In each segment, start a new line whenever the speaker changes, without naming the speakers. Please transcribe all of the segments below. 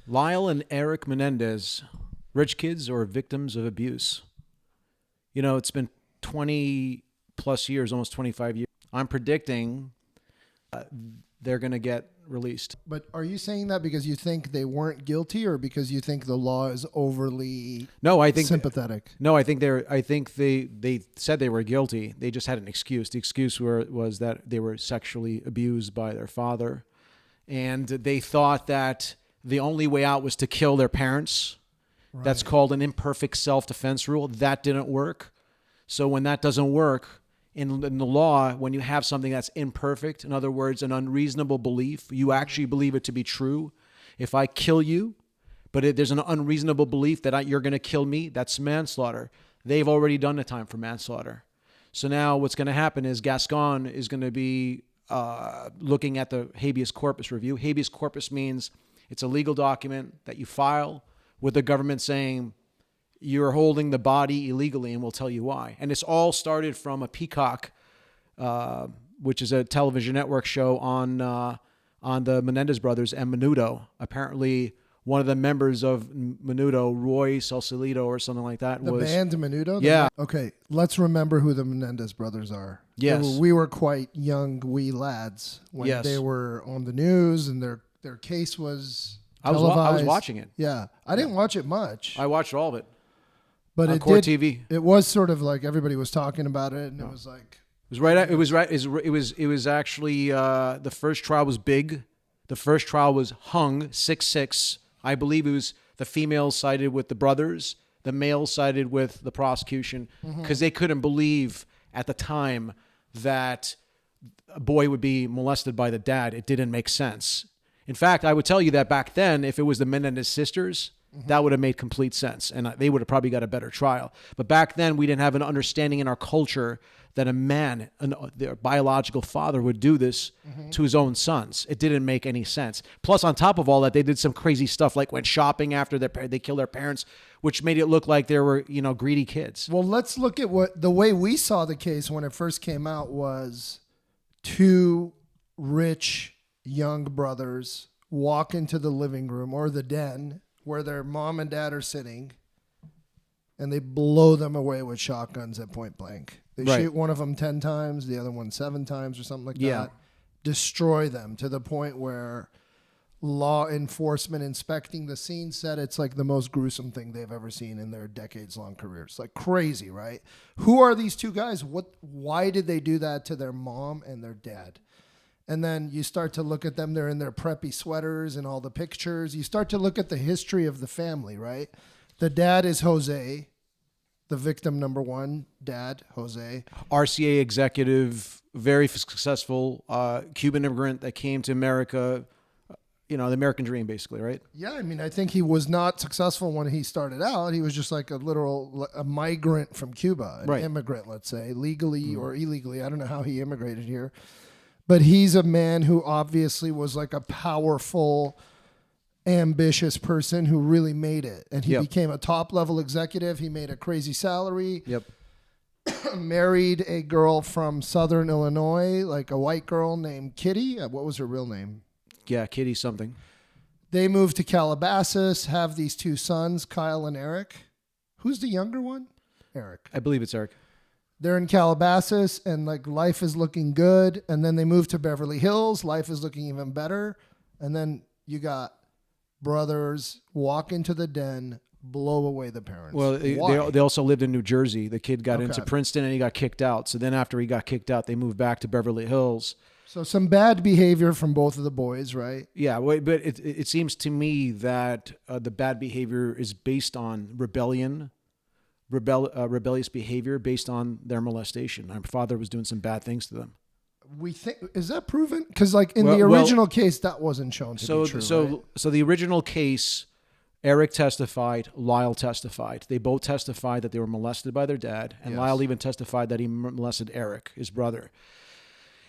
Lyle and Erik Menendez, rich kids or victims of abuse. You know, it's been 20 plus years, almost 25 years. I'm predicting they're going to get released.
But are you saying that because you think they weren't guilty, or because you think the law is overly sympathetic?
No, I think they said they were guilty. They just had an excuse. The excuse was that they were sexually abused by their father, and they thought that the only way out was to kill their parents. Right. That's called an imperfect self-defense rule. That didn't work. So when that doesn't work, in the law, when you have something that's imperfect, in other words, an unreasonable belief, you actually believe it to be true. If I kill you, but there's an unreasonable belief that you're going to kill me, that's manslaughter. They've already done the time for manslaughter. So now what's going to happen is Gascon is going to be looking at the habeas corpus review. Habeas corpus means it's a legal document that you file with the government saying, you're holding the body illegally, and we'll tell you why. And this all started from a Peacock, which is a television network show on the Menendez Brothers and Menudo. Apparently, one of the members of Menudo, Roy Sausalito or something like that,
the band Menudo?
Yeah.
Okay, let's remember who the Menendez Brothers are.
Yes.
We were quite young, wee lads when they were on the news, and their case was televised.
I was watching it.
Yeah. I didn't watch it much.
I watched all of it.
But
on Core TV.
It was sort of like everybody was talking about it, and it was like
it was actually the first trial was big. The first trial was hung 6-6. I believe it was the females sided with the brothers, the males sided with the prosecution, because they couldn't believe at the time that a boy would be molested by the dad. It didn't make sense. In fact, I would tell you that back then, if it was the Menendez sisters, that would have made complete sense, and they would have probably got a better trial. But back then, we didn't have an understanding in our culture that a man, their biological father, would do this to his own sons. It didn't make any sense. Plus, on top of all that, they did some crazy stuff, like went shopping after they killed their parents, which made it look like they were, greedy kids.
Well, let's look at what the way we saw the case when it first came out was two rich young brothers walk into the living room or the den where their mom and dad are sitting, and they blow them away with shotguns at point blank. They shoot one of them 10 times, the other one 7 times or something like that. Destroy them to the point where law enforcement inspecting the scene said it's like the most gruesome thing they've ever seen in their decades-long careers. Like crazy, right? Who are these two guys? Why did they do that to their mom and their dad? And then you start to look at them. They're in their preppy sweaters and all the pictures. You start to look at the history of the family, right? The dad is Jose, the victim number one, dad, Jose.
RCA executive, very successful Cuban immigrant that came to America, the American dream, basically, right?
Yeah, I mean, I think he was not successful when he started out. He was just like a migrant from Cuba, an immigrant, let's say, legally or illegally. I don't know how he immigrated here. But he's a man who obviously was like a powerful, ambitious person who really made it. And he became a top-level executive. He made a crazy salary. Married a girl from Southern Illinois, like a white girl named Kitty. What was her real name?
Yeah, Kitty something.
They moved to Calabasas, have these 2 sons, Kyle and Erik. Who's the younger one? Erik.
I believe it's Erik.
They're in Calabasas, and like life is looking good. And then they move to Beverly Hills. Life is looking even better. And then you got brothers walk into the den, blow away the parents.
Well, they also lived in New Jersey. The kid got into Princeton, and he got kicked out. So then after he got kicked out, they moved back to Beverly Hills.
So some bad behavior from both of the boys, right?
Yeah, but it seems to me that the bad behavior is based on rebellious behavior based on their molestation. My father was doing some bad things to them.
We think, is that proven? Because like in the original case, that wasn't shown to be true.
So the original case, Erik testified, Lyle testified. They both testified that they were molested by their dad, and Lyle even testified that he molested Erik, his brother.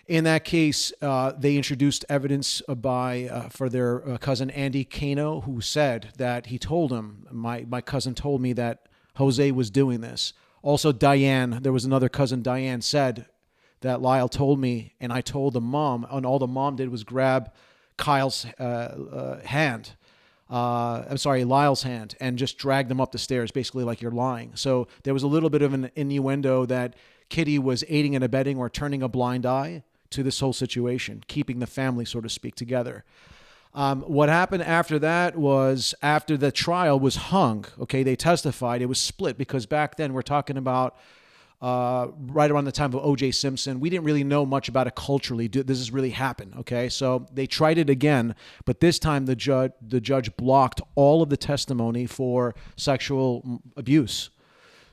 In that case, they introduced evidence for their cousin Andy Cano, who said that he told him, my cousin told me that Jose was doing this. Also, Diane, there was another cousin, Diane, said that Lyle told me, and I told the mom, and all the mom did was grab Kyle's hand. Lyle's hand, and just dragged him up the stairs, basically like you're lying. So there was a little bit of an innuendo that Kitty was aiding and abetting or turning a blind eye to this whole situation, keeping the family, so to speak, together. What happened after that was, after the trial was hung, okay, they testified, it was split, because back then we're talking about right around the time of O.J. Simpson. We didn't really know much about it culturally. This has really happened, okay? So they tried it again, but this time the judge blocked all of the testimony for sexual abuse.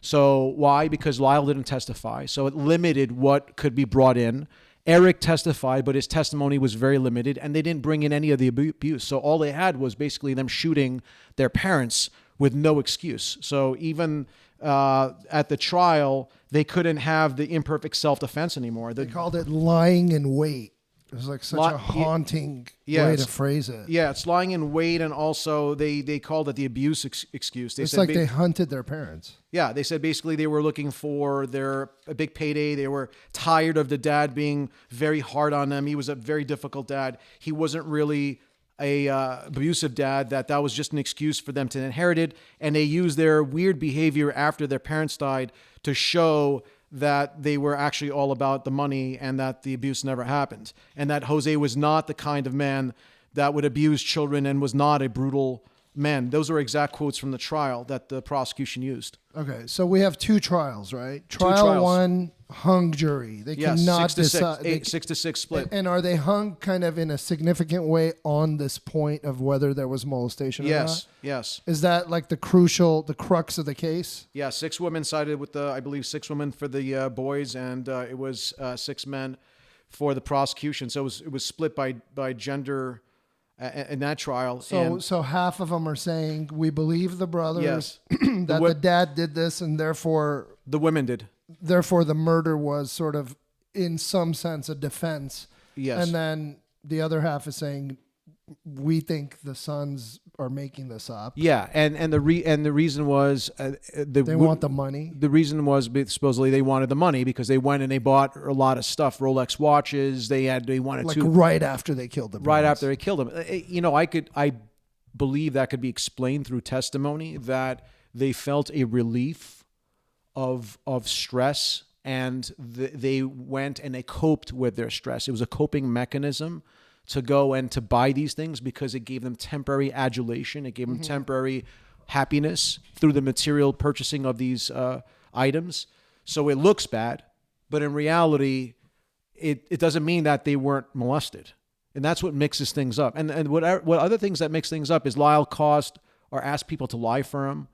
So why? Because Lyle didn't testify, so it limited what could be brought in. Erik testified, but his testimony was very limited, and they didn't bring in any of the abuse. So all they had was basically them shooting their parents with no excuse. So even at the trial, they couldn't have the imperfect self-defense anymore.
They called it lying in wait. It was like such a haunting way to phrase it.
Yeah, it's lying in wait, and also they called it the abuse excuse.
It's like they hunted their parents.
Yeah, they said basically they were looking for a big payday. They were tired of the dad being very hard on them. He was a very difficult dad. He wasn't really a abusive dad, that was just an excuse for them to inherit it. And they used their weird behavior after their parents died to show that they were actually all about the money and that the abuse never happened. And that Jose was not the kind of man that would abuse children and was not a brutal man. Those are exact quotes from the trial that the prosecution used.
Okay, so we have two trials, right?
Two
Trial
trials.
One, hung jury. They cannot decide.
6-6 split.
And are they hung kind of in a significant way on this point of whether there was molestation or not?
Yes.
Is that like the crux of the case?
Yeah, 6 women sided with I believe 6 women for the boys, and it was 6 men for the prosecution. So it was split by gender in that trial.
So half of them are saying we believe the brothers,
yes,
that the dad did this, and therefore
the women did.
Therefore, the murder was sort of, in some sense, a defense.
Yes.
And then the other half is saying, we think the sons are making this up.
Yeah, and the reason was
they want the money.
The reason was supposedly they wanted the money because they went and they bought a lot of stuff, Rolex watches. They wanted
like
to
right after they killed them.
Right after they killed them. You know, I believe that could be explained through testimony, that they felt a relief of stress, and they went and they coped with their stress. It was a coping mechanism to go and to buy these things because it gave them temporary adulation. It gave them temporary happiness through the material purchasing of these items. So it looks bad, but in reality, it doesn't mean that they weren't molested. And that's what mixes things up. And what other things that mix things up is Lyle caused or asked people to lie for him.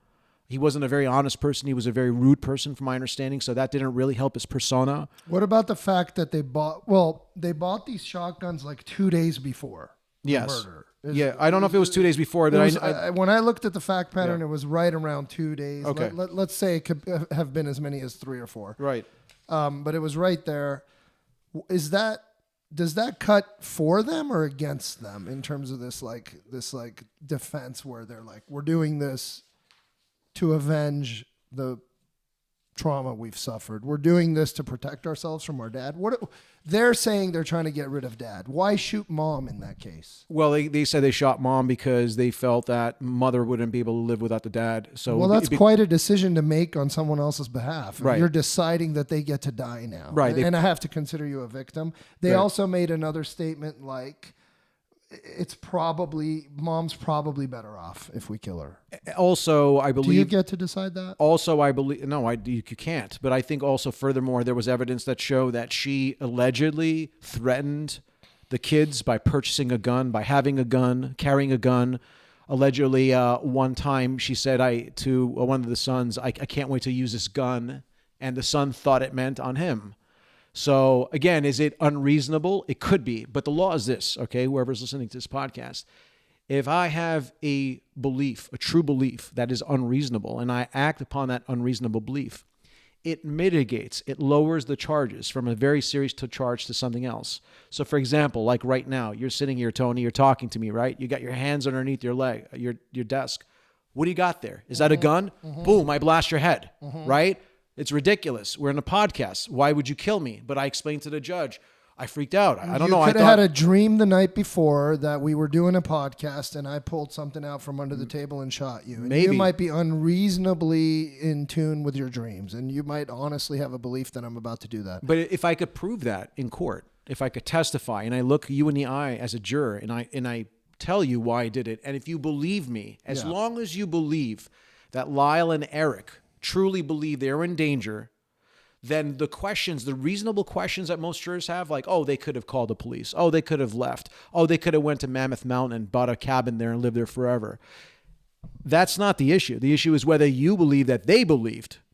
He wasn't a very honest person. He was a very rude person, from my understanding. So that didn't really help his persona.
What about the fact that they bought these shotguns like 2 days before the murder?
I don't know if it was 2 days before.
When I looked at the fact pattern, it was right around 2 days.
Okay.
Let's say it could have been as many as 3 or 4.
Right.
But it was right there. Does that cut for them or against them in terms of this defense where they're like, we're doing this to avenge the trauma we've suffered. We're doing this to protect ourselves from our dad. They're saying they're trying to get rid of dad. Why shoot mom in that case?
Well, they said they shot mom because they felt that mother wouldn't be able to live without the dad. So
that's quite a decision to make on someone else's behalf.
Right.
You're deciding that they get to die now.
Right.
And I have to consider you a victim. They also made another statement like, mom's probably better off if we kill her.
Also, I believe...
Do you get to decide that?
Also, I believe... No, you can't. But I think also, furthermore, there was evidence that showed that she allegedly threatened the kids by purchasing a gun, by having a gun, carrying a gun. Allegedly, one time she said to one of the sons, I can't wait to use this gun. And the son thought it meant on him. So again, is it unreasonable? It could be, but the law is this, okay? Whoever's listening to this podcast, if I have a belief, a true belief that is unreasonable, and I act upon that unreasonable belief, it mitigates, it lowers the charges from a very serious charge to something else. So for example, like right now, you're sitting here, Tony, you're talking to me, right? You got your hands underneath your leg, your desk. What do you got there? Is that a gun? Boom, I blast your head, right? It's ridiculous. We're in a podcast. Why would you kill me? But I explained to the judge, I freaked out. I don't
You
know.
could have had a dream the night before that we were doing a podcast and I pulled something out from under the table and shot you. And
Maybe.
you might be unreasonably in tune with your dreams, and you might honestly have a belief that I'm about to do that.
But if I could prove that in court, if I could testify and I look you in the eye as a juror and I tell you why I did it, and if you believe me, as long as you believe that Lyle and Erik truly believe they're in danger, then the questions, the reasonable questions that most jurors have, like, oh, they could have called the police. Oh, they could have left. Oh, they could have went to Mammoth Mountain and bought a cabin there and lived there forever. That's not the issue. The issue is whether you believe that they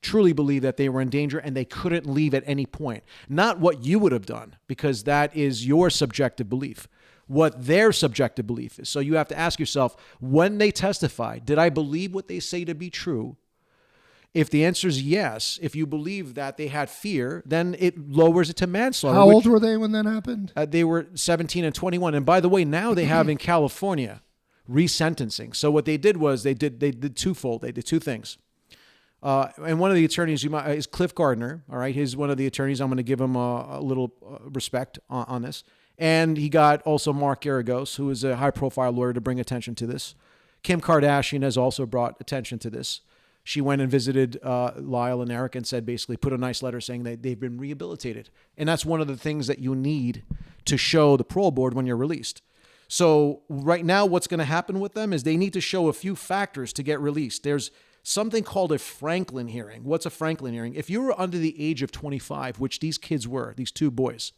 truly believe that they were in danger and they couldn't leave at any point. Not what you would have done, because that is your subjective belief. What their subjective belief is. So you have to ask yourself, when they testify, did I believe what they say to be true? If the answer is yes, if you believe that they had fear, then it lowers it to manslaughter.
How old were they when that happened?
They were 17 and 21. And by the way, now they have in California resentencing. So what they did was they did twofold. They did two things. And one of the attorneys is Cliff Gardner. All right, he's one of the attorneys. I'm going to give him a little respect on this. And he got also Mark Garagos, who is a high-profile lawyer, to bring attention to this. Kim Kardashian has also brought attention to this. She went and visited Lyle and Erik and said, basically, put a nice letter saying that they've been rehabilitated. And that's one of the things that you need to show the parole board when you're released. So right now, what's going to happen with them is they need to show a few factors to get released. There's something called a Franklin hearing. What's a Franklin hearing? If you were under the age of 25, which these kids were, these two boys,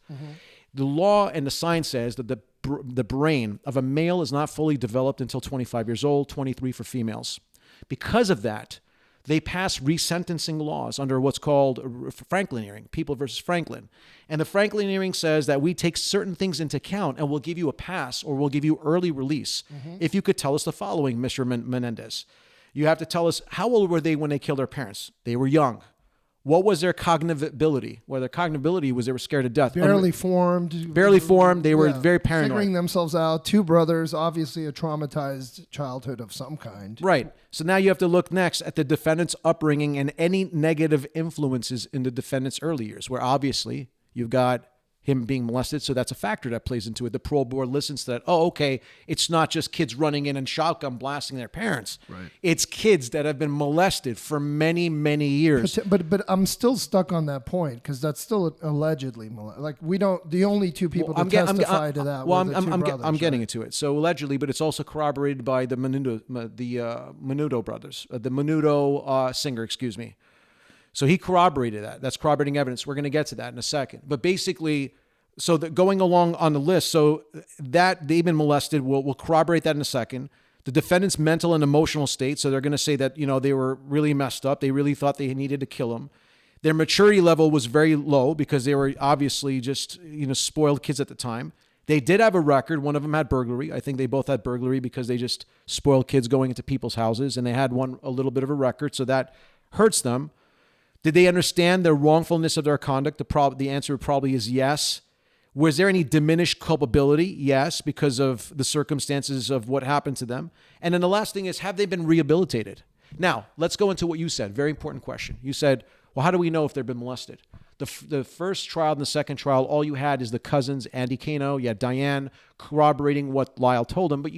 the law and the science says that the brain of a male is not fully developed until 25 years old, 23 for females. Because of that, they pass resentencing laws under what's called a Franklin hearing, People versus Franklin. And the Franklin hearing says that we take certain things into account and we'll give you a pass or we'll give you early release if you could tell us the following, Mr. Menendez. You have to tell us, how old were they when they killed their parents? They were young. What was their cognitive ability? Well, their cognitive ability was they were scared to death.
Barely formed.
They were very paranoid.
Figuring themselves out. Two brothers, obviously a traumatized childhood of some kind.
Right. So now you have to look next at the defendant's upbringing and any negative influences in the defendant's early years, where obviously you've got him being molested. So that's a factor that plays into it. The parole board listens to that. Oh, okay. It's not just kids running in and shotgun blasting their parents. Right. It's kids that have been molested for many, many years.
But I'm still stuck on that point because that's still allegedly molested. Like we don't, the only two people to testify to that were the two brothers.
I'm getting into it. So allegedly, but it's also corroborated by the Menudo brothers, the Menudo singer, excuse me. So he corroborated that. That's corroborating evidence. We're going to get to that in a second. But basically, so going along on the list, so that they've been molested, we'll corroborate that in a second. The defendant's mental and emotional state, so they're going to say that, they were really messed up. They really thought they needed to kill him. Their maturity level was very low because they were obviously just, spoiled kids at the time. They did have a record. One of them had burglary. I think they both had burglary because they just spoiled kids going into people's houses, and they had a little bit of a record, so that hurts them. Did they understand the wrongfulness of their conduct? The answer probably is yes. Was there any diminished culpability? Yes, because of the circumstances of what happened to them. And then the last thing is, have they been rehabilitated? Now, let's go into what you said. Very important question. You said, well, how do we know if they've been molested? The first trial and the second trial, all you had is the cousins, Andy Cano, you had Diane corroborating what Lyle told them. But,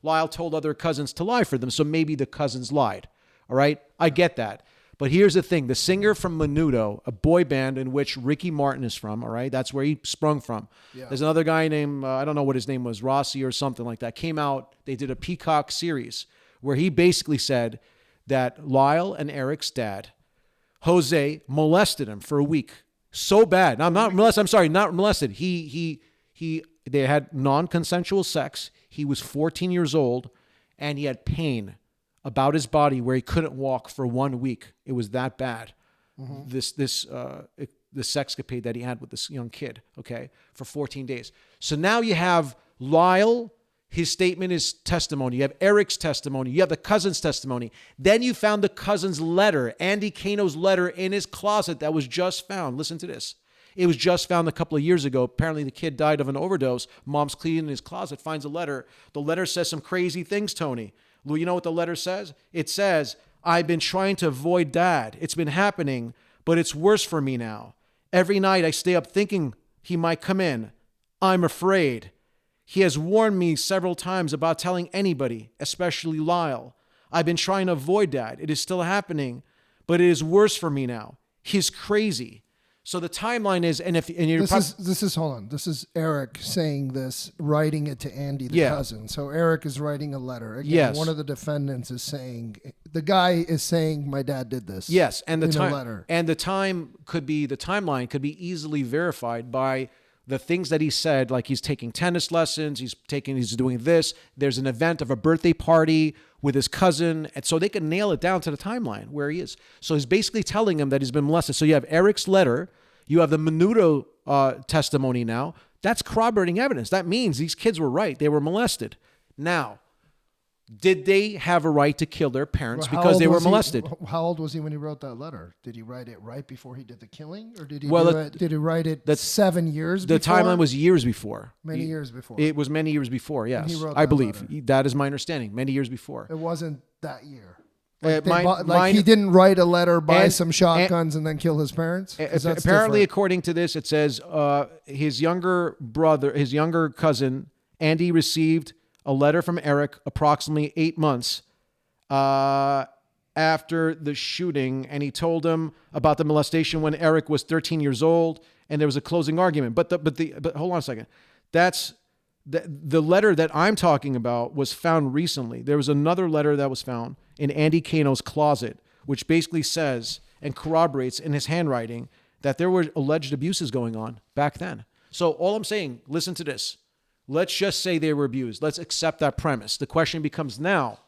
Lyle told other cousins to lie for them, so maybe the cousins lied. All right? I get that. But here's the thing. The singer from Menudo, a boy band in which Ricky Martin is from, all right? That's where he sprung from. Yeah. There's another guy named, I don't know what his name was, Rossi or something like that, came out. They did a Peacock series where he basically said that Lyle and Erik's dad, Jose, molested him for a week. So bad. Now, not molested. They had non-consensual sex. He was 14 years old, and he had pain about his body where he couldn't walk for 1 week. It was that bad. Mm-hmm. The sexcapade that he had with this young kid, okay, for 14 days. So now you have Lyle, his statement is testimony. You have Erik's testimony. You have the cousin's testimony. Then you found the cousin's letter, Andy Cano's letter in his closet that was just found. Listen to this. It was just found a couple of years ago. Apparently the kid died of an overdose. Mom's cleaning his closet, finds a letter. The letter says some crazy things, Tony. Well, you know what the letter says? It says, I've been trying to avoid Dad. It's been happening, but it's worse for me now. Every night I stay up thinking He might come in. I'm afraid. He has warned me several times about telling anybody, especially Lyle. I've been trying to avoid that. It is still happening, but it is worse for me now. He's crazy. So the timeline is, and you're
hold on. This is Erik saying this, writing it to Andy, the cousin. So Erik is writing a letter. Again,
yes.
One of the defendants is saying, the guy is saying, my dad did this.
Yes, and the
letter.
And the timeline could be easily verified by the things that he said, like he's taking tennis lessons, he's doing this. There's an event of a birthday party with his cousin, and so they can nail it down to the timeline where he is. So he's basically telling him that he's been molested. So you have Erik's letter, you have the Menudo testimony now. That's corroborating evidence. That means these kids were right. They were molested. Now, did they have a right to kill their parents because they were molested?
How old was he when he wrote that letter? Did he write it right before he did the killing? Or did he did he write it 7 years before?
The timeline was years before.
Many years before.
It was many years before, yes.
He wrote
I believe.
letter.
That is my understanding. Many years before.
It wasn't that year. He didn't write a letter, buy some shotguns, and then kill his parents?
Apparently, according to this, it says his younger cousin, Andy, received a letter from Erik approximately 8 months after the shooting, and he told him about the molestation when Erik was 13 years old, and there was a closing argument. But hold on a second. That's the letter that I'm talking about was found recently. There was another letter that was found in Andy Cano's closet, which basically says and corroborates in his handwriting that there were alleged abuses going on back then. So all I'm saying, listen to this. Let's just say they were abused. Let's accept that premise. The question becomes now,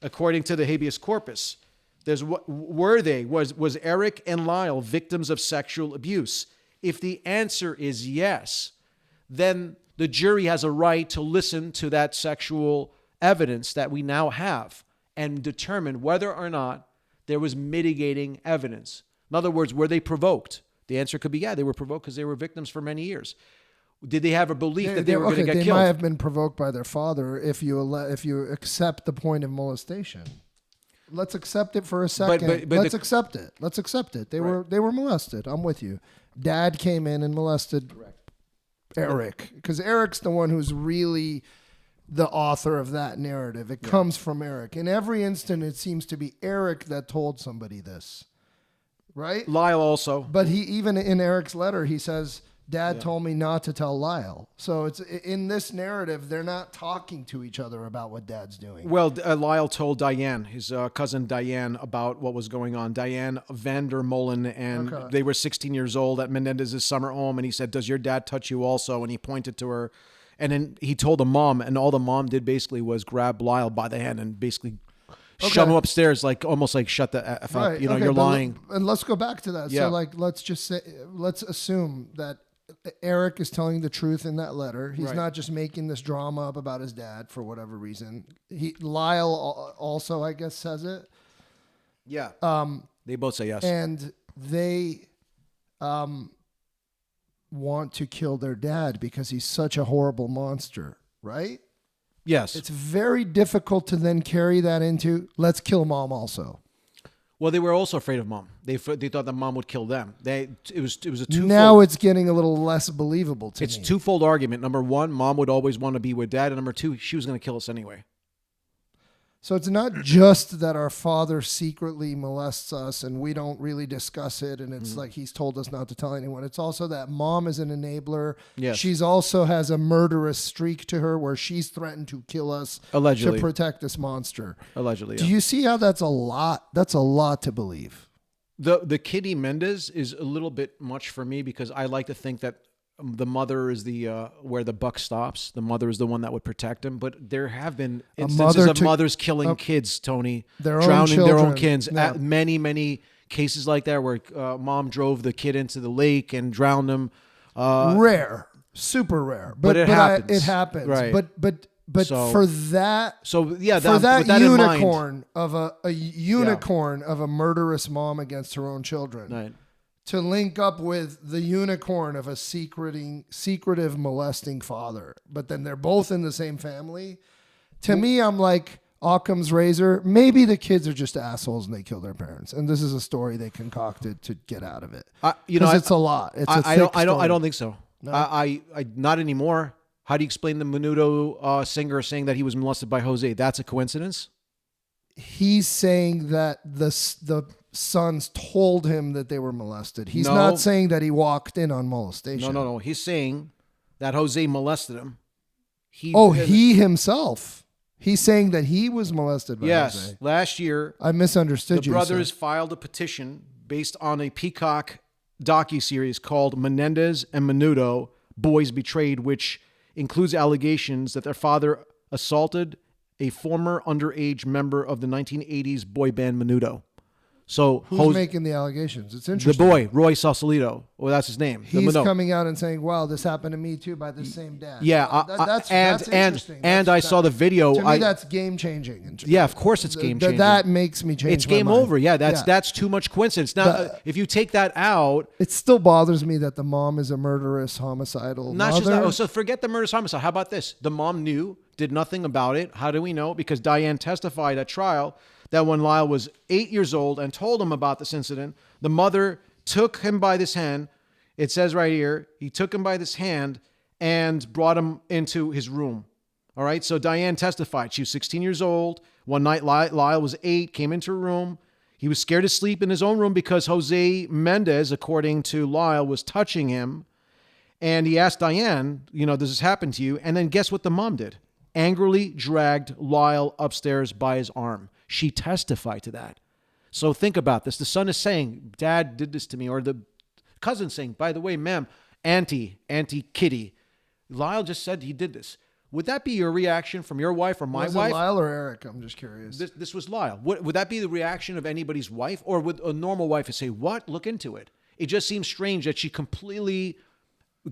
according to the habeas corpus, was Erik and Lyle victims of sexual abuse? If the answer is yes, then the jury has a right to listen to that sexual evidence that we now have and determine whether or not there was mitigating evidence. In other words, were they provoked? The answer could be, yeah, they were provoked because they were victims for many years. Did they have a belief that they were going to get killed?
They might have been provoked by their father if you accept the point of molestation. Let's accept it for a second. Let's accept it. They were molested. I'm with you. Dad came in and molested Erik, because Erik's the one who's really the author of that narrative. It comes from Erik. In every instant, it seems to be Erik that told somebody this, right?
Lyle also.
But even in Erik's letter, he says, Dad told me not to tell Lyle. So it's in this narrative, they're not talking to each other about what Dad's doing.
Well, Lyle told Diane, his cousin Diane, about what was going on. Diane Vandermolen, and they were 16 years old at Menendez's summer home. And he said, does your dad touch you also? And he pointed to her. And then he told the mom, and all the mom did basically was grab Lyle by the hand and basically shove him upstairs, almost like shut the F up. You're lying.
And let's go back to that.
Yeah.
So let's assume that Erik is telling the truth in that letter. He's not just making this drama up about his dad for whatever reason. Lyle also, I guess, says it.
Yeah. They both say yes.
And they want to kill their dad because he's such a horrible monster, right?
Yes.
It's very difficult to then carry that into, let's kill mom also.
Well, they were also afraid of mom. They thought that mom would kill them. It was a twofold.
Now it's getting a little less believable to me.
It's a twofold argument. Number one, mom would always want to be with dad. And number two, she was going to kill us anyway.
So it's not just that our father secretly molests us and we don't really discuss it, and it's like he's told us not to tell anyone. It's also that mom is an enabler.
Yes.
She's also has a murderous streak to her where she's threatened to kill us
allegedly
to protect this monster.
Allegedly.
Do you see how that's a lot? That's a lot to believe.
The Kitty Mendez is a little bit much for me because I like to think that the mother is the where the buck stops. The mother is the one that would protect him. But there have been instances of mothers killing kids, Tony, drowning their own kids.
Yeah.
Many cases like that where mom drove the kid into the lake and drowned him.
Rare, super rare, but
it happens.
It happens,
right?
But for that,
that
unicorn of a unicorn of a murderous mom against her own children.
Right.
To link up with the unicorn of a secretive molesting father, but then they're both in the same family. To me, I'm like Occam's razor. Maybe the kids are just assholes and they kill their parents, and this is a story they concocted to get out of it. Because it's a lot. It's
I don't think so.
No.
I not anymore. How do you explain the Menudo singer saying that he was molested by Jose? That's a coincidence?
He's saying that the sons told him that they were molested. He's
No.
not saying that he walked in on molestation.
No. He's saying that Jose molested him.
He himself. He's saying that he was molested by Jose.
Last year,
I misunderstood
the
you.
brothers
sir.
filed a petition based on a Peacock docuseries called Menendez and Menudo, Boys Betrayed, which includes allegations that their father assaulted a former underage member of the 1980s boy band Menudo. So
who's making the allegations? It's interesting.
The boy, Roy Sausalito. Well, that's his name.
He's coming out and saying, "Wow, this happened to me too by the same dad."
Yeah,
that's interesting.
I saw the video.
To me, that's game changing.
Yeah, of course it's game changing.
That makes me change.
It's game over. Yeah, that's too much coincidence. Now, if you take that out,
it still bothers me that the mom is a murderous, homicidal
not
mother.
just that. Oh, so forget the murderous homicide. How about this? The mom knew, did nothing about it. How do we know? Because Diane testified at trial that when Lyle was 8 years old and told him about this incident, the mother took him by this hand. It says right here, he took him by this hand and brought him into his room. All right. So Diane testified. She was 16 years old. One night, Lyle was 8, came into her room. He was scared to sleep in his own room because Jose Mendez, according to Lyle, was touching him. And he asked Diane, does this happen to you? And then guess what the mom did? Angrily dragged Lyle upstairs by his arm. She testified to that. So think about this. The son is saying, Dad did this to me. Or the cousin saying, by the way, ma'am, Auntie Kitty, Lyle just said he did this. Would that be your reaction from your wife or my wife?
Was it Lyle or Erik? I'm just curious.
This was Lyle. Would that be the reaction of anybody's wife? Or would a normal wife say, what? Look into it. It just seems strange that she completely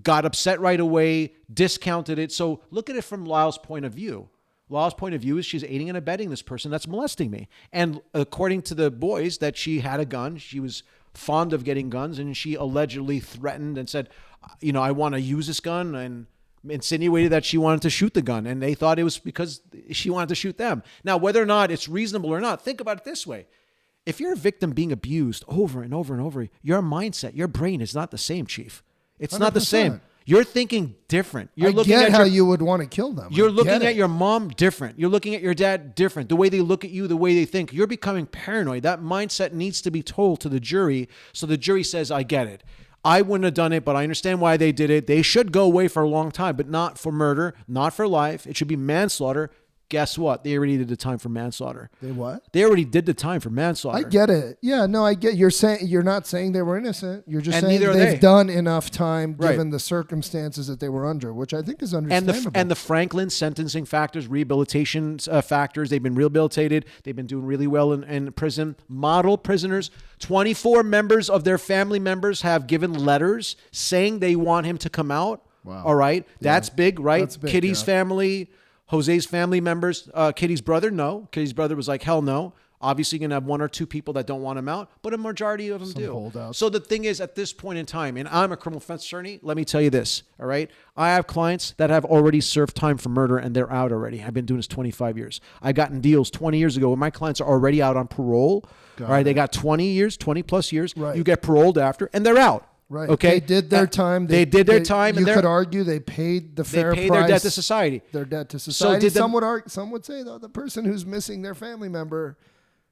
got upset right away, discounted it. So look at it from Lyle's point of view. Lyle's point of view is she's aiding and abetting this person that's molesting me. And according to the boys, that she had a gun. She was fond of getting guns, and she allegedly threatened and said, I want to use this gun, and insinuated that she wanted to shoot the gun. And they thought it was because she wanted to shoot them. Now, whether or not it's reasonable or not, think about it this way. If you're a victim being abused over and over and over, your mindset, your brain is not the same, Chief. It's 100%. Not the same. You're thinking different. You're looking at
how you would want to kill them.
You're looking at your mom different. You're looking at your dad different. The way they look at you, the way they think. You're becoming paranoid. That mindset needs to be told to the jury. So the jury says, I get it. I wouldn't have done it, but I understand why they did it. They should go away for a long time, but not for murder, not for life. It should be manslaughter. Guess what? They already did the time for manslaughter.
They what?
They already did the time for manslaughter.
I get it. Yeah, no, I get. You're not saying they were innocent. You're just saying
neither
they've done enough time given the circumstances that they were under, which I think is understandable.
And the Franklin sentencing factors, rehabilitation factors, they've been rehabilitated. They've been doing really well in prison. Model prisoners. 24 members of their family members have given letters saying they want him to come out.
Wow.
All right. That's big, right?
That's big,
Kitty's family. Jose's family members, Kitty's brother, no. Kitty's brother was like, hell no. Obviously, you're going to have one or two people that don't want him out, but a majority of them do.
Holdouts.
So the thing is, at this point in time, and I'm a criminal defense attorney, let me tell you this, all right? I have clients that have already served time for murder, and they're out already. I've been doing this 25 years. I've gotten deals 20 years ago where my clients are already out on parole. All right, they got 20 plus years.
Right.
You get paroled after, and they're out.
Right.
Okay.
They did their time.
They did their time.
You could argue they paid the fair price.
They paid their debt to society.
Their debt to society. Some would say, though, the person who's missing their family member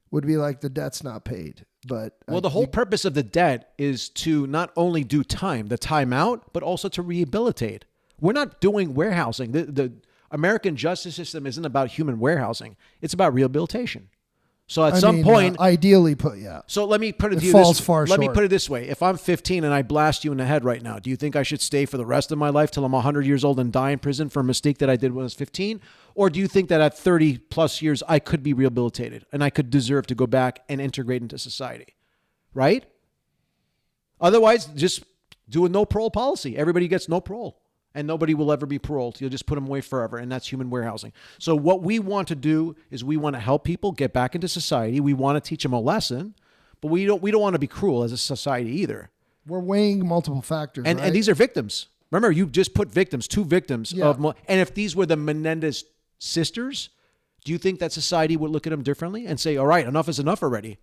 would be like, the debt's not paid. But
the whole purpose of the debt is to not only do time, the time out, but also to rehabilitate. We're not doing warehousing. The American justice system isn't about human warehousing. It's about rehabilitation. So at some point,
ideally put, yeah.
So let me put it to you
falls
this.
Far
let me
short.
put it this way: if I'm 15 and I blast you in the head right now, do you think I should stay for the rest of my life till I'm 100 years old and die in prison for a mistake that I did when I was 15? Or do you think that at 30 plus years I could be rehabilitated and I could deserve to go back and integrate into society? Right? Otherwise, just do a no parole policy. Everybody gets no parole. And nobody will ever be paroled. You'll just put them away forever. And that's human warehousing. So what we want to do is we want to help people get back into society. We want to teach them a lesson, but we don't want to be cruel as a society either.
We're weighing multiple factors,
and these are victims. Remember, you just put victims, two victims of, and if these were the Menendez sisters, do you think that society would look at them differently and say, all right, enough is enough already?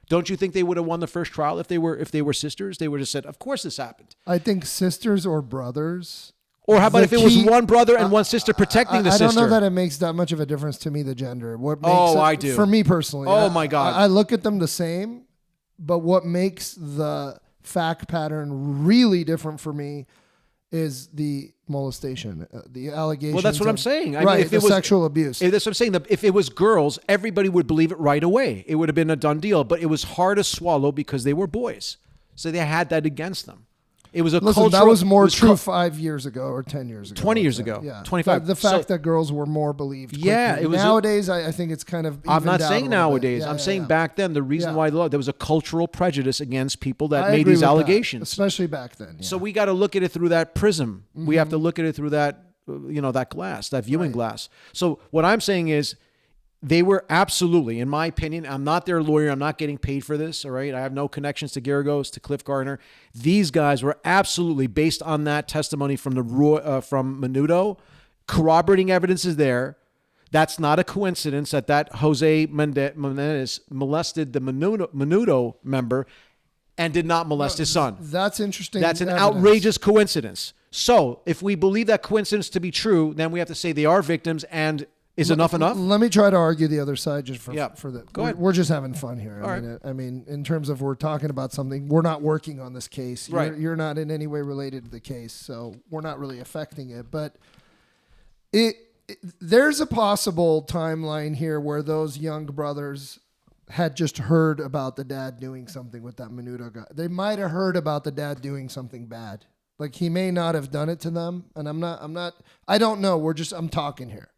Don't you think they would have won the first trial if they were sisters? They would have said, "Of course this happened."
I think sisters or brothers.
Or how about if it was one brother and one sister protecting the sister?
I don't know that it makes that much of a difference to me, the gender. What makes
I do.
For me personally.
Oh, my God.
I look at them the same, but what makes the fact pattern really different for me is the molestation, the allegations.
Well, that's what I'm saying.
I mean, if it was sexual abuse.
That's what I'm saying. If it was girls, everybody would believe it right away. It would have been a done deal. But it was hard to swallow because they were boys. So they had that against them. It was a cultural...
That was more true 5 years ago or 10 years ago.
20 years ago.
Yeah.
25.
The fact that girls were more believed.
Yeah.
It was nowadays, I think it's kind of...
I'm not saying nowadays. I'm saying back then, the reason why there was a cultural prejudice against people that made these allegations.
Especially back then. Yeah.
So we got to look at it through that prism. Mm-hmm. We have to look at it through that, that glass, that viewing glass. So what I'm saying is, they were absolutely, in my opinion, I'm not their lawyer. I'm not getting paid for this. All right. I have no connections to Garagos, to Cliff Gardner. These guys were absolutely, based on that testimony from from Menudo, corroborating evidence is there. That's not a coincidence that Jose Menendez molested the Menudo member and did not molest his son.
That's interesting.
That's an outrageous coincidence. So if we believe that coincidence to be true, then we have to say they are victims and is enough?
Let me try to argue the other side just for the.
Go ahead.
We're just having fun here.
All
I mean, in terms of we're talking about something, we're not working on this case.
Right.
You're not in any way related to the case, so we're not really affecting it. But there's a possible timeline here where those young brothers had just heard about the dad doing something with that Menudo guy. They might have heard about the dad doing something bad. Like he may not have done it to them, and I don't know. I'm talking here.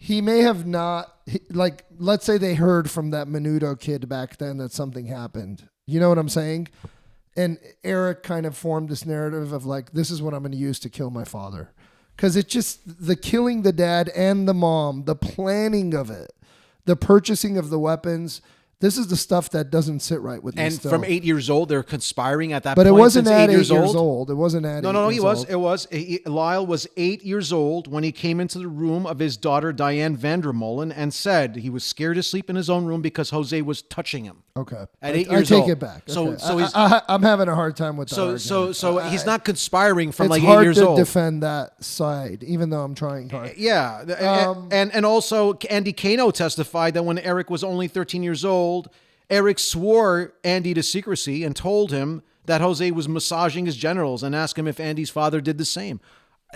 He may have not, like, let's say they heard from that Menudo kid back then that something happened. You know what I'm saying? And Erik kind of formed this narrative of like, this is what I'm going to use to kill my father. Because it's just the killing the dad and the mom, the planning of it, the purchasing of the weapons. This is the stuff that doesn't sit right with me.
And from 8 years old, they're conspiring at that
point. But it wasn't
at
8 years old. It wasn't at 8 years old.
No, he was. It was. Lyle was 8 years old when he came into the room of his daughter, Diane Vandermolen, and said he was scared to sleep in his own room because Jose was touching him.
Okay.
At 8 years old.
I take it back.
So,
okay.
so
I'm having a hard time with that.
So he's not conspiring from like 8 years old.
It's hard to defend that side, even though I'm trying hard.
Yeah. And also, Andy Cano testified that when Erik was only 13 years old, Erik swore Andy to secrecy and told him that Jose was massaging his genitals and asked him if Andy's father did the same.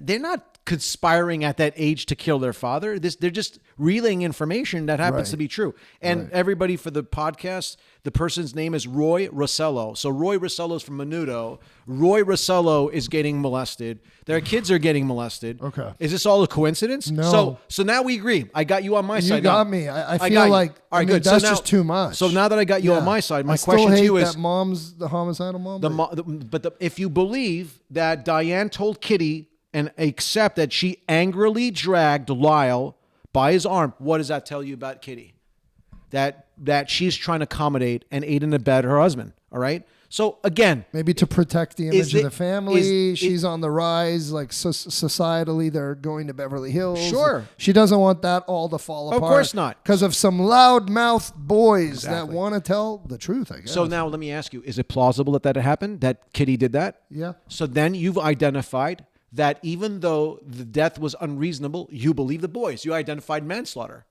They're not conspiring at that age to kill their father. They're just relaying information that happens to be true. And everybody for the podcast, the person's name is Roy Rossello. So Roy Rossello is from Menudo. Roy Rossello is getting molested. Their kids are getting molested.
Okay.
Is this all a coincidence?
No.
So now we agree. I got you on my side.
You got me. I feel like
all right, good.
That's
so now,
just too much.
So now that I got you on my side, my question to you is:
that mom's the homicidal mom.
If you believe that Diane told Kitty and accept that she angrily dragged Lyle by his arm, what does that tell you about Kitty? That she's trying to accommodate and aid and abet her husband. All right. So again,
maybe to protect the image of the family, she's on the rise. Like societally, they're going to Beverly Hills.
Sure,
she doesn't want that all to fall apart.
Of course not,
because of some loudmouth boys that want to tell the truth. I guess.
So now let me ask you: is it plausible that happened? That Kitty did that?
Yeah.
So then you've identified that even though the death was unreasonable, you believe the boys. You identified manslaughter.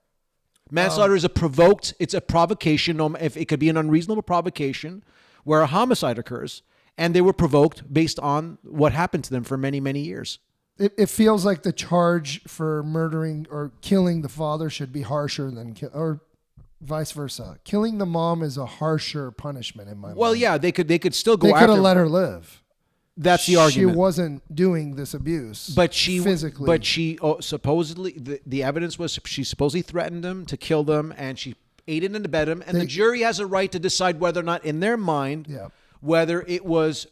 Manslaughter is it's a provocation. If it could be an unreasonable provocation where a homicide occurs, and they were provoked based on what happened to them for many, many years.
It feels like the charge for murdering or killing the father should be harsher than or vice versa. Killing the mom is a harsher punishment in my mind.
Well, yeah, they could still go after.
They could have let her live.
That's the argument.
She wasn't doing this abuse, physically.
But she supposedly the evidence was she supposedly threatened them to kill them, and she aided and abetted them. And the jury has a right to decide whether or not, in their mind, whether it was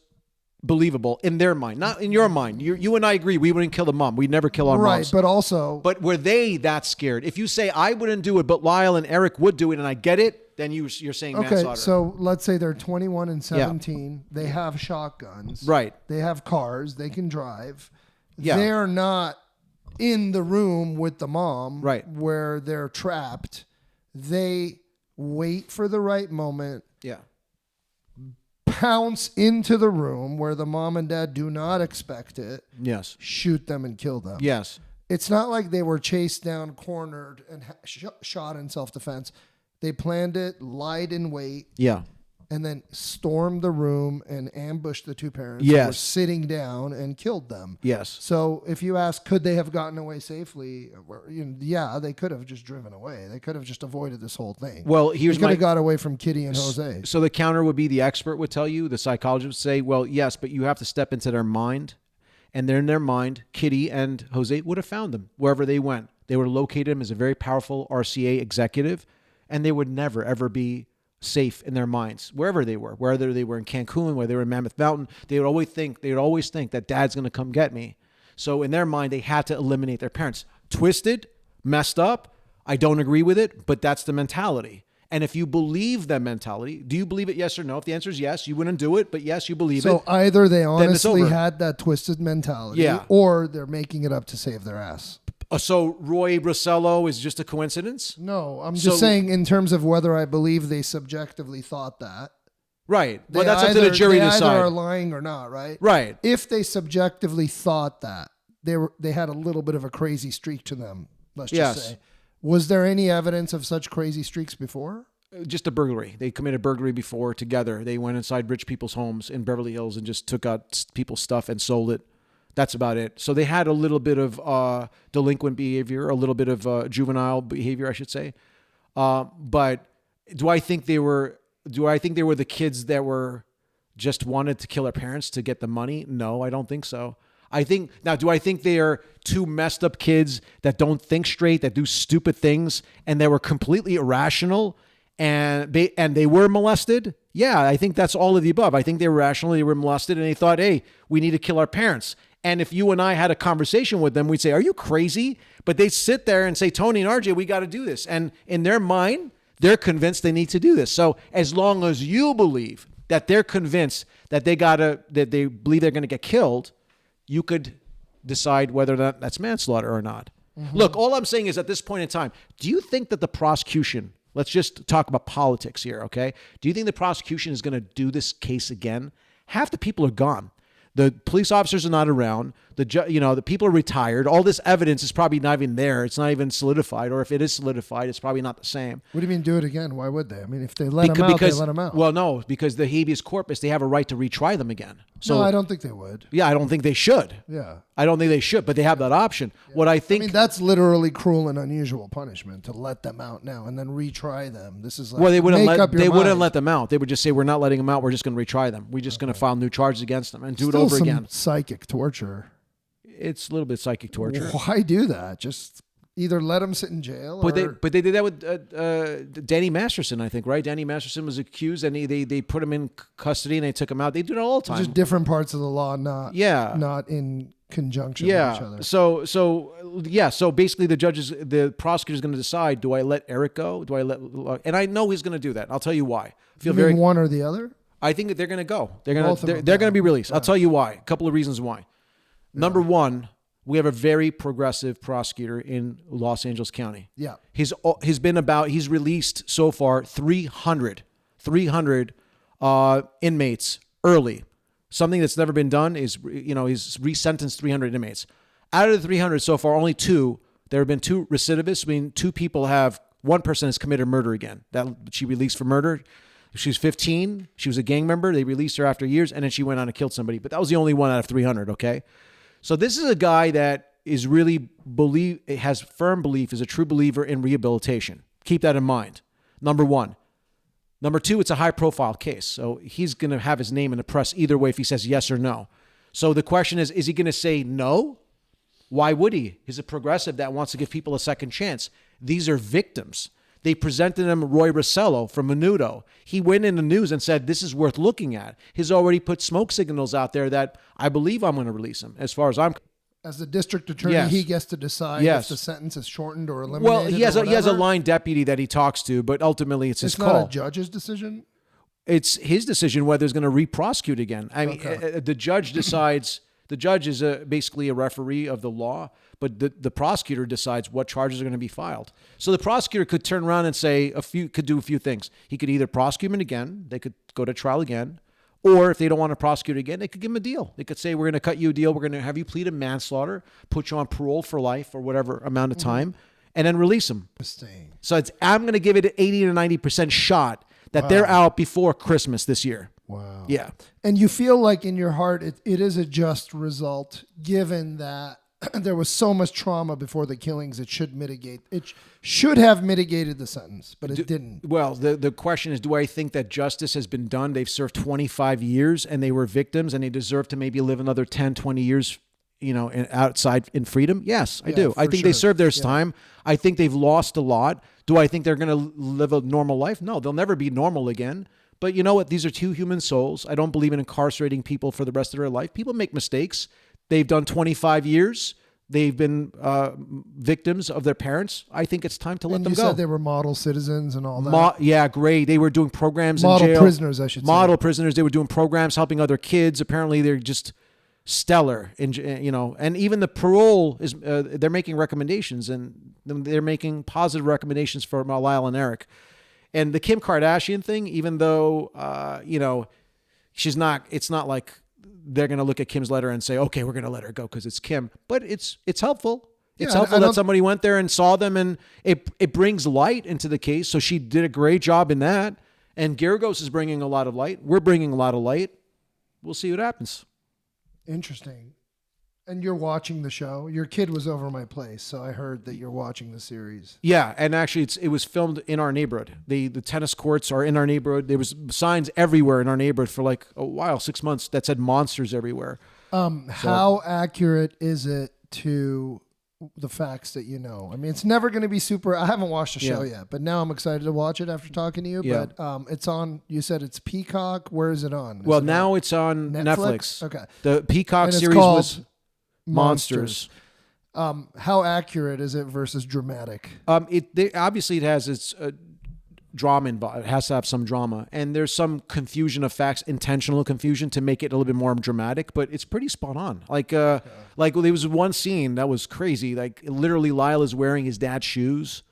believable in their mind, not in your mind. You and I agree we wouldn't kill the mom. We'd never kill our moms. But were they that scared? If you say I wouldn't do it, but Lyle and Erik would do it, and I get it, then you're saying manslaughter.
Okay, so let's say they're 21 and 17. They have shotguns.
Right.
They have cars. They can drive.
Yeah.
They're not in the room with the mom.
Right.
Where they're trapped. They wait for the right moment.
Yeah.
Pounce into the room where the mom and dad do not expect it.
Yes.
Shoot them and kill them.
Yes.
It's not like they were chased down, cornered, and shot in self-defense. They planned it, lied in wait,
Yeah.
and then stormed the room and ambushed the two parents
Yes.
who were sitting down and killed them.
Yes.
So if you ask, could they have gotten away safely? Yeah, they could have just driven away. They could have just avoided this whole thing.
Well,
They
here's
could
my
have got away from Kitty and Jose.
So the counter would be the expert would tell you, the psychologist would say, well, yes, but you have to step into their mind. And then in their mind, Kitty and Jose would have found them wherever they went. They would have located him as a very powerful RCA executive, and they would never, ever be safe in their minds, wherever they were, whether they were in Cancun, whether they were in Mammoth Mountain. They would always think that dad's going to come get me. So in their mind, they had to eliminate their parents. Twisted, messed up. I don't agree with it, but that's the mentality. And if you believe that mentality, do you believe it? Yes or no? If the answer is yes, you wouldn't do it, but yes, you believe it.
So either they honestly
over.
had that twisted mentality,
Yeah.
or they're making it up to save their ass.
So Roy Brasello is just a coincidence?
No, I'm
So-
just saying in terms of whether I believe they subjectively thought that.
Right. Well,
They
that's up to the jury to
they either are
decide.
lying or not, right?
Right.
If they subjectively thought that, they had a little bit of a crazy streak to them, let's just
Yes.
say. Was there any evidence of such crazy streaks before?
Just a burglary. They committed burglary before together. They went inside rich people's homes in Beverly Hills and just took out people's stuff and sold it. That's about it. So they had a little bit of delinquent behavior, a little bit of juvenile behavior, I should say. But do I think they were the kids that were just wanted to kill their parents to get the money? No, I don't think so. Do I think they are two messed up kids that don't think straight, that do stupid things, and they were completely irrational, and they were molested? Yeah, I think that's all of the above. I think they were rational, they were molested, and they thought, hey, we need to kill our parents. And if you and I had a conversation with them, we'd say, are you crazy? But they sit there and say, Tony and RJ, we got to do this. And in their mind, they're convinced they need to do this. So as long as you believe that they're convinced that they believe they're going to get killed, you could decide whether or not that's manslaughter or not. Mm-hmm. Look, all I'm saying is at this point in time, do you think that the prosecution, let's just talk about politics here, okay? Do you think the prosecution is going to do this case again? Half the people are gone. The police officers are not around. The people are retired. All this evidence is probably not even there. It's not even solidified. Or if it is solidified, it's probably not the same.
What do you mean do it again? Why would they? I mean, if they let them out, they let them out.
Well, no, because the habeas corpus, they have a right to retry them again. So,
no, I don't think they would.
Yeah, I don't think they should.
Yeah.
I don't think they should, but they have that option. Yeah. What I think...
I mean, that's literally cruel and unusual punishment, to let them out now and then retry them. This is like,
well, they wouldn't
wouldn't
let them out. They would just say, we're not letting them out. We're just going to retry them. We're just going to file new charges against them and do it over again.
Psychic torture.
It's a little bit psychic torture.
Why do that? Just either let them sit in jail
but they did that with Danny Masterson, I think, right? Danny Masterson was accused, and they put him in custody, and they took him out. They do it all the time.
Just different parts of the law, not in conjunction with each other.
So basically the prosecutor's going to decide, do I let Erik go? And I know he's going to do that. I'll tell you why.
One or the other?
I think that they're going to go. They're going to be released. Yeah. I'll tell you why. A couple of reasons why. Yeah. Number one, we have a very progressive prosecutor in Los Angeles County.
Yeah.
He's released so far 300 inmates early. Something that's never been done is, he's resentenced 300 inmates. Out of the 300 so far, only there have been 2 recidivists. I mean, one person has committed murder again. That she released for murder. She was 15. She was a gang member. They released her after years, and then she went on and killed somebody. But that was the only one out of 300, okay? So this is a guy that is really has firm belief, is a true believer in rehabilitation. Keep that in mind. Number one. Number two, it's a high-profile case. So he's going to have his name in the press either way if he says yes or no. So the question is he going to say no? Why would he? He's a progressive that wants to give people a second chance. These are victims. They presented him Roy Brasello from Menudo. He went in the news and said, this is worth looking at. He's already put smoke signals out there that I believe I'm going to release him, as far as I'm.
As the district attorney,
yes.
He gets to decide if the sentence is shortened or eliminated.
Well, he has a line deputy that he talks to, but ultimately it's his call.
It's not a judge's decision?
It's his decision whether he's going to re-prosecute again. I mean, the judge decides The judge is basically a referee of the law, but the prosecutor decides what charges are going to be filed. So the prosecutor could turn around and say could do a few things. He could either prosecute him again, they could go to trial again, or if they don't want to prosecute again, they could give him a deal. They could say, we're going to cut you a deal. We're going to have you plead a manslaughter, put you on parole for life or whatever amount of time, and then release him.
Interesting.
So I'm going to give it an 80 to 90% shot that they're out before Christmas this year.
Wow.
Yeah.
And you feel like in your heart it is a just result, given that there was so much trauma before the killings. It should have mitigated the sentence, but it didn't.
Well, the question is, do I think that justice has been done? They've served 25 years and they were victims and they deserve to maybe live another 10, 20 years, outside in freedom? Yes, I do. I think they served their time. I think they've lost a lot. Do I think they're going to live a normal life? No, they'll never be normal again. But you know what? These are two human souls. I don't believe in incarcerating people for the rest of their life. People make mistakes. They've done 25 years. They've been victims of their parents. I think it's time to let them go.
You said they were model citizens and all that.
Yeah, great. They were doing programs in jail.
Model prisoners, I should say.
Model prisoners. They were doing programs helping other kids. Apparently, they're just stellar. And even the parole is. They're making recommendations, and they're making positive recommendations for Lyle and Erik. And the Kim Kardashian thing, even though she's not. It's not like they're going to look at Kim's letter and say, okay, we're going to let her go because it's Kim. But it's helpful. It's helpful that somebody went there and saw them, and it brings light into the case. So she did a great job in that. And Geragos is bringing a lot of light. We're bringing a lot of light. We'll see what happens.
Interesting. And you're watching the show. Your kid was over my place, so I heard that you're watching the series.
Yeah, and actually it was filmed in our neighborhood. The tennis courts are in our neighborhood. There was signs everywhere in our neighborhood for like a while, 6 months, that said monsters everywhere.
How accurate is it to the facts that you know? I mean, it's never going to be super. I haven't watched the show yet, but now I'm excited to watch it after talking to you. Yeah. But it's on. You said it's Peacock. Where is it on?
Now it's on Netflix.
Okay.
The Peacock series was Monsters.
How accurate is it versus dramatic?
Obviously it has its drama involved. It has to have some drama, and there's some confusion of facts, intentional confusion to make it a little bit more dramatic. But it's pretty spot on. Like there was one scene that was crazy. Like literally, Lyle is wearing his dad's shoes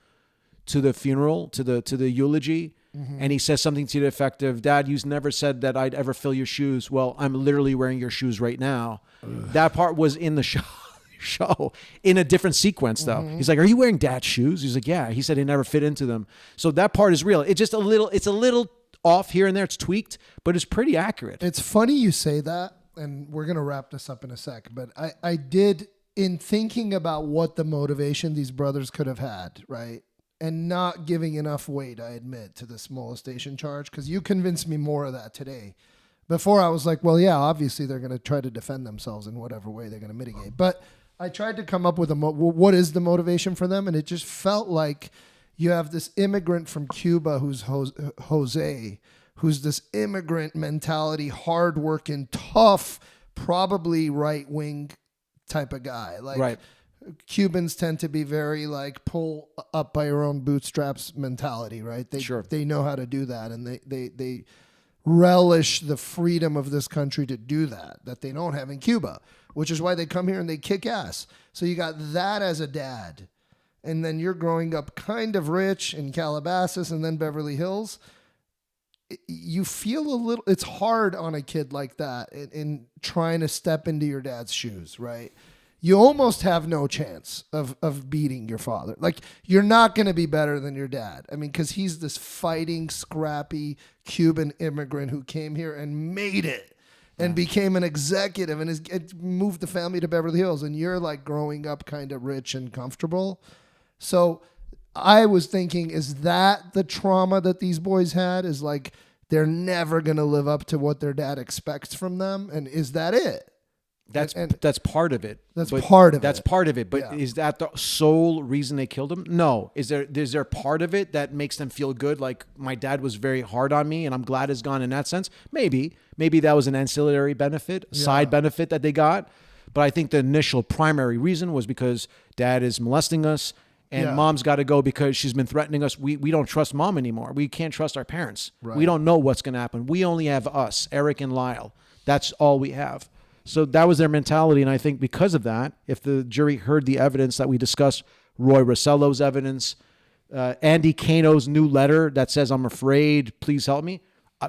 to the funeral, to the eulogy. Mm-hmm. And he says something to the effect of, Dad, you never said that I'd ever fill your shoes. Well, I'm literally wearing your shoes right now. Ugh. That part was in the show in a different sequence, though. Mm-hmm. He's like, are you wearing Dad's shoes? He's like, yeah. He said he never fit into them. So that part is real. It's just it's a little off here and there. It's tweaked, but it's pretty accurate.
It's funny you say that, and we're going to wrap this up in a sec. But I did, in thinking about what the motivation these brothers could have had, right? And not giving enough weight, I admit, to this molestation charge, because you convinced me more of that today. Before I was like, well, yeah, obviously they're going to try to defend themselves in whatever way they're going to mitigate. But I tried to come up with what is the motivation for them, and it just felt like you have this immigrant from Cuba who's Jose, who's this immigrant mentality, hardworking, tough, probably right-wing type of guy. Like, right. Cubans tend to be very like pull up by your own bootstraps mentality, right? They know how to do that, and they relish the freedom of this country to do that they don't have in Cuba, which is why they come here and they kick ass. So you got that as a dad, and then you're growing up kind of rich in Calabasas and then Beverly Hills. You feel a little, it's hard on a kid like that in trying to step into your dad's shoes, right? You almost have no chance of beating your father. Like, you're not going to be better than your dad. I mean, because he's this fighting, scrappy Cuban immigrant who came here and made it and became an executive and moved the family to Beverly Hills. And you're like growing up kind of rich and comfortable. So I was thinking, is that the trauma that these boys had? Is like, they're never going to live up to what their dad expects from them? And is that it?
That's part of it.
That's part of it.
But is that the sole reason they killed him? No. Is there part of it that makes them feel good? Like, my dad was very hard on me and I'm glad it's gone in that sense. Maybe that was an ancillary benefit, side benefit that they got. But I think the initial primary reason was because dad is molesting us and mom's got to go because she's been threatening us. We don't trust mom anymore. We can't trust our parents. Right. We don't know what's going to happen. We only have us, Erik and Lyle. That's all we have. So that was their mentality. And I think because of that, if the jury heard the evidence that we discussed, Roy Rossello's evidence, Andy Cano's new letter that says, I'm afraid, please help me.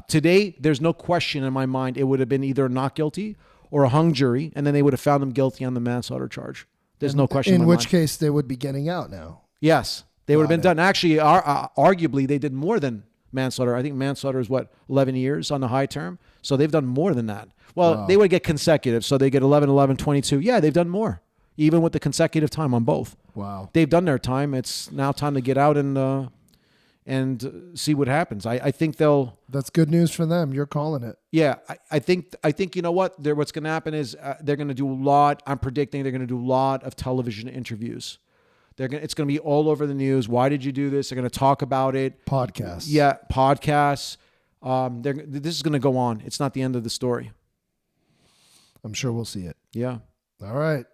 Today, there's no question in my mind it would have been either not guilty or a hung jury, and then they would have found him guilty on the manslaughter charge. There's no question in my mind.
In which case, they would be getting out now.
Yes, they would have been done. Actually, arguably, they did more than manslaughter. I think manslaughter is 11 years on the high term. So they've done more than that. Well, they would get consecutive. So they get 11, 11, 22. Yeah, they've done more, even with the consecutive time on both.
Wow.
They've done their time. It's now time to get out and see what happens. I think they'll.
That's good news for them. You're calling it.
Yeah, I think you know what? What's going to happen is they're going to do a lot. I'm predicting they're going to do a lot of television interviews. It's going to be all over the news. Why did you do this? They're going to talk about it.
Podcasts.
Yeah, podcasts. This is going to go on. It's not the end of the story.
I'm sure we'll see it.
Yeah.
All right.